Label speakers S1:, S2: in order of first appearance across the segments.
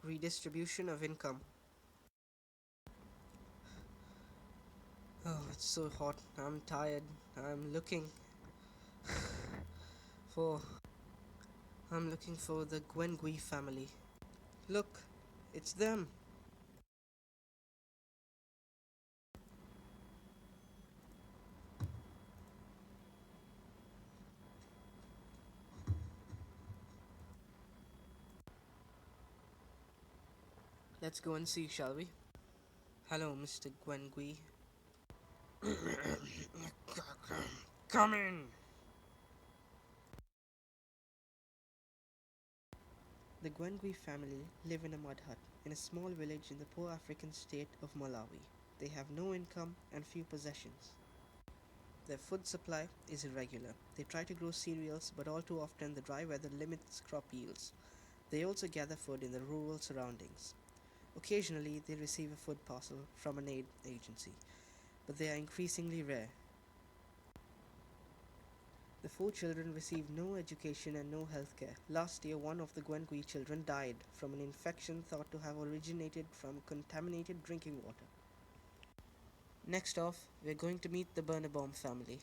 S1: redistribution of income. Oh, it's so hot. I'm tired. I'm looking for I'm looking for the Gui family. Look, it's them. Let's go and see, shall we? Hello, Mr. Gui. Come in. The Gui family live in a mud hut in a small village in the poor African state of Malawi. They have no income and few possessions. Their food supply is irregular. They try to grow cereals, but all too often the dry weather limits crop yields. They also gather food in the rural surroundings. Occasionally, they receive a food parcel from an aid agency, but they are increasingly rare. The four children receive no education and no health care. Last year, one of the Gwangui children died from an infection thought to have originated from contaminated drinking water. Next off, we're going to meet the Bernabom family.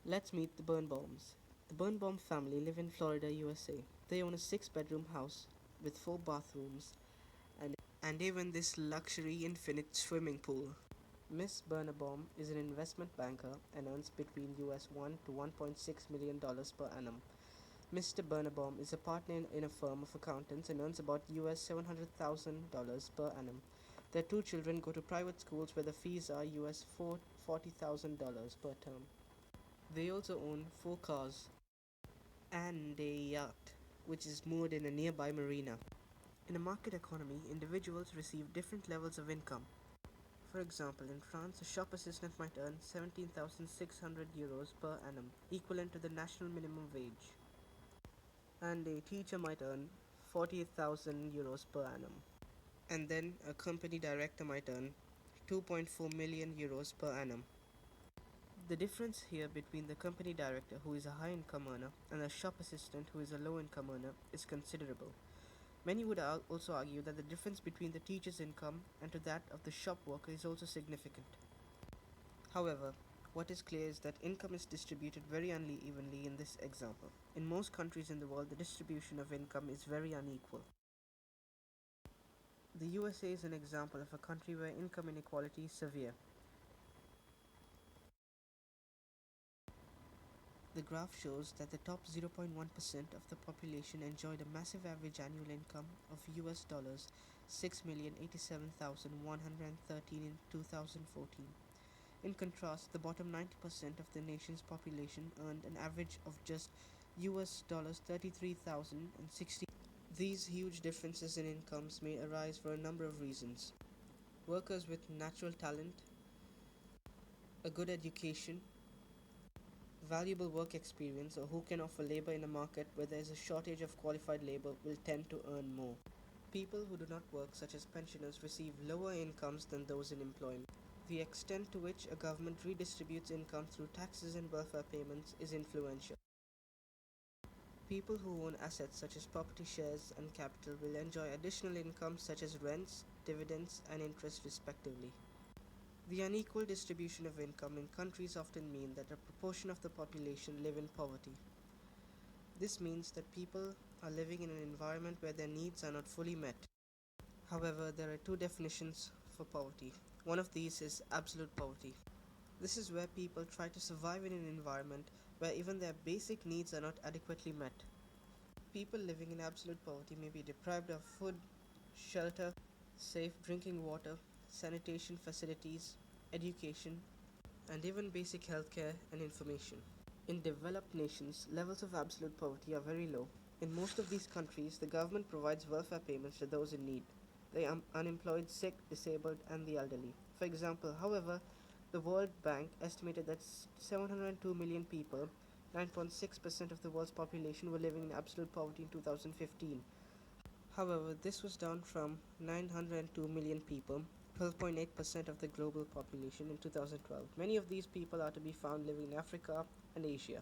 S1: Let's meet the Birnbaums. The Birnbaum family live in Florida, USA. They own a six-bedroom house with four bathrooms and even this luxury infinite swimming pool. Miss Birnbaum is an investment banker and earns between US $1 to $1.6 million per annum. Mr. Birnbaum is a partner in a firm of accountants and earns about US $700,000 per annum. Their two children go to private schools where the fees are US $40,000 per term. They also own four cars and a yacht, which is moored in a nearby marina. In a market economy, individuals receive different levels of income. For example, in France, a shop assistant might earn 17,600 euros per annum, equivalent to the national minimum wage, and a teacher might earn 48,000 euros per annum. And then a company director might earn 2.4 million euros per annum. The difference here between the company director, who is a high income earner, and a shop assistant, who is a low income earner, is considerable. Many would also argue that the difference between the teacher's income and to that of the shop worker is also significant. However, what is clear is that income is distributed very unevenly in this example. In most countries in the world, the distribution of income is very unequal. The USA is an example of a country where income inequality is severe. The graph shows that the top 0.1% of the population enjoyed a massive average annual income of US dollars 6,087,113 in 2014. In contrast, the bottom 90% of the nation's population earned an average of just US dollars 33,060. These huge differences in incomes may arise for a number of reasons. Workers with natural talent, a good education, valuable work experience, or who can offer labor in a market where there is a shortage of qualified labor will tend to earn more. People who do not work, such as pensioners, receive lower incomes than those in employment. The extent to which a government redistributes income through taxes and welfare payments is influential. People who own assets such as property shares and capital will enjoy additional income such as rents, dividends, and interest respectively. The unequal distribution of income in countries often mean that a proportion of the population live in poverty. This means that people are living in an environment where their needs are not fully met. However, there are two definitions for poverty. One of these is absolute poverty. This is where people try to survive in an environment where even their basic needs are not adequately met. People living in absolute poverty may be deprived of food, shelter, safe drinking water, sanitation facilities, education, and even basic healthcare and information. In developed nations, levels of absolute poverty are very low. In most of these countries, the government provides welfare payments to those in need. the unemployed, sick, disabled, and the elderly. For example, however, the World Bank estimated that 702 million people, 9.6% of the world's population, were living in absolute poverty in 2015. However, this was down from 902 million people, 12.8% of the global population, in 2012. Many of these people are to be found living in Africa and Asia.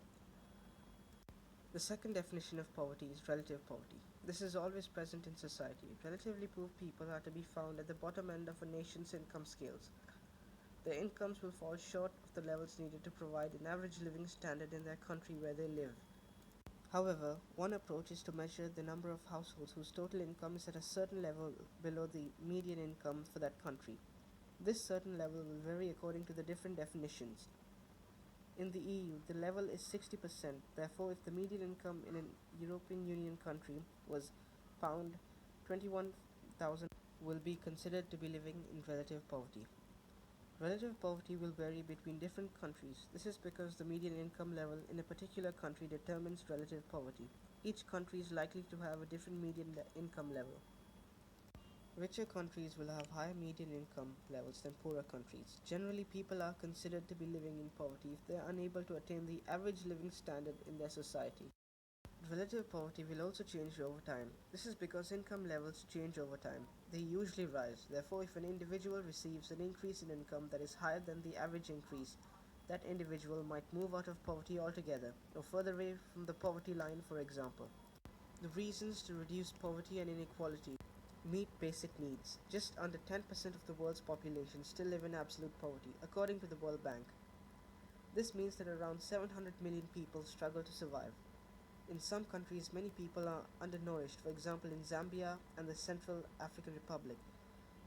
S1: The second definition of poverty is relative poverty. This is always present in society. Relatively poor people are to be found at the bottom end of a nation's income scales. Their incomes will fall short of the levels needed to provide an average living standard in their country where they live. However, one approach is to measure the number of households whose total income is at a certain level below the median income for that country. This certain level will vary according to the different definitions. In the EU, the level is 60%. Therefore, if the median income in an European Union country was pound 21,000, will be considered to be living in relative poverty. Relative poverty will vary between different countries. This is because the median income level in a particular country determines relative poverty. Each country is likely to have a different median income level. Richer countries will have higher median income levels than poorer countries. Generally, people are considered to be living in poverty if they are unable to attain the average living standard in their society. Relative poverty will also change over time. This is because income levels change over time. They usually rise. Therefore, if an individual receives an increase in income that is higher than the average increase, that individual might move out of poverty altogether, or further away from the poverty line, for example. The reasons to reduce poverty and inequality: meet basic needs. Just under 10% of the world's population still live in absolute poverty, according to the World Bank. This means that around 700 million people struggle to survive. In some countries, many people are undernourished, for example, in Zambia and the Central African Republic.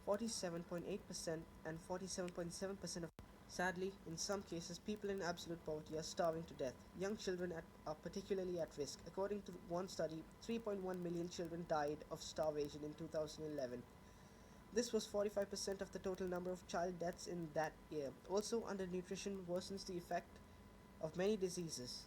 S1: 47.8% and 47.7% of. Sadly, in some cases, people in absolute poverty are starving to death. Young children are particularly at risk. According to one study, 3.1 million children died of starvation in 2011. This was 45% of the total number of child deaths in that year. Also, undernutrition worsens the effect of many diseases,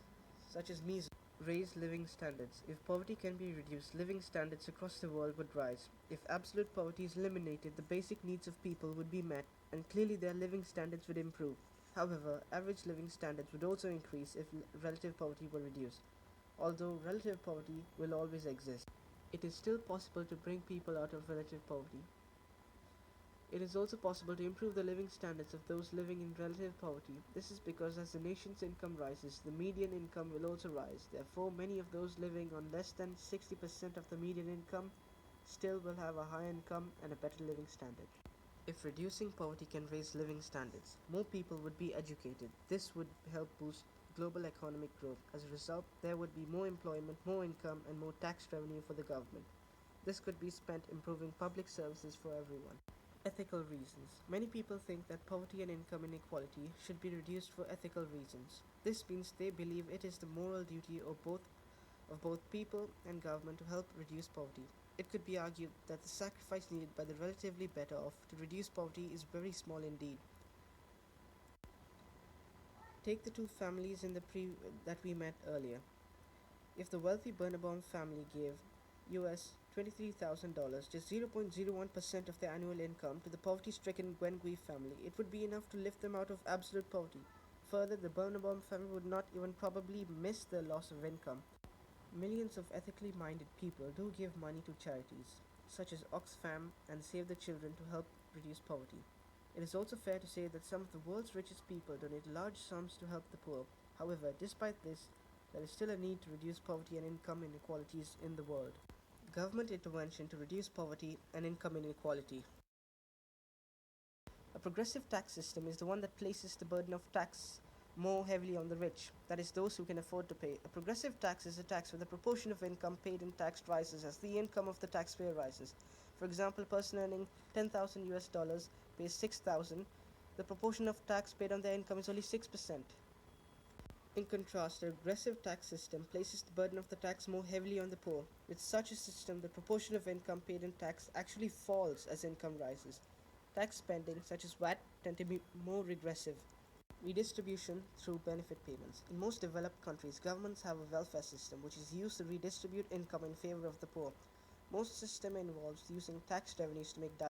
S1: such as measles. Raise living standards. If poverty can be reduced, living standards across the world would rise. If absolute poverty is eliminated, the basic needs of people would be met, and clearly their living standards would improve. However, average living standards would also increase if relative poverty were reduced. Although relative poverty will always exist, it is still possible to bring people out of relative poverty. It is also possible to improve the living standards of those living in relative poverty. This is because as the nation's income rises, the median income will also rise. Therefore, many of those living on less than 60% of the median income still will have a higher income and a better living standard. If reducing poverty can raise living standards, more people would be educated. This would help boost global economic growth. As a result, there would be more employment, more income, and more tax revenue for the government. This could be spent improving public services for everyone. Ethical reasons. Many people think that poverty and income inequality should be reduced for ethical reasons. This means they believe it is the moral duty of both people and government to help reduce poverty. It could be argued that the sacrifice needed by the relatively better off to reduce poverty is very small indeed. Take the two families that we met earlier. If the wealthy Birnbaum family gave US $23,000, just 0.01% of their annual income, to the poverty-stricken Gwengui family, it would be enough to lift them out of absolute poverty. Further, the Birnbaum family would not even probably miss the loss of income. Millions of ethically minded people do give money to charities, such as Oxfam and Save the Children, to help reduce poverty. It is also fair to say that some of the world's richest people donate large sums to help the poor. However, despite this, there is still a need to reduce poverty and income inequalities in the world. Government intervention to reduce poverty and income inequality. A progressive tax system is the one that places the burden of tax more heavily on the rich, that is, those who can afford to pay. A progressive tax is a tax where the proportion of income paid in tax rises as the income of the taxpayer rises. For example, a person earning 10,000 US dollars pays 6,000. The proportion of tax paid on their income is only 6%. In contrast, a regressive tax system places the burden of the tax more heavily on the poor. With such a system, the proportion of income paid in tax actually falls as income rises. Tax spending, such as VAT, tend to be more regressive. Redistribution through benefit payments. In most developed countries, governments have a welfare system which is used to redistribute income in favor of the poor. Most system involves using tax revenues to make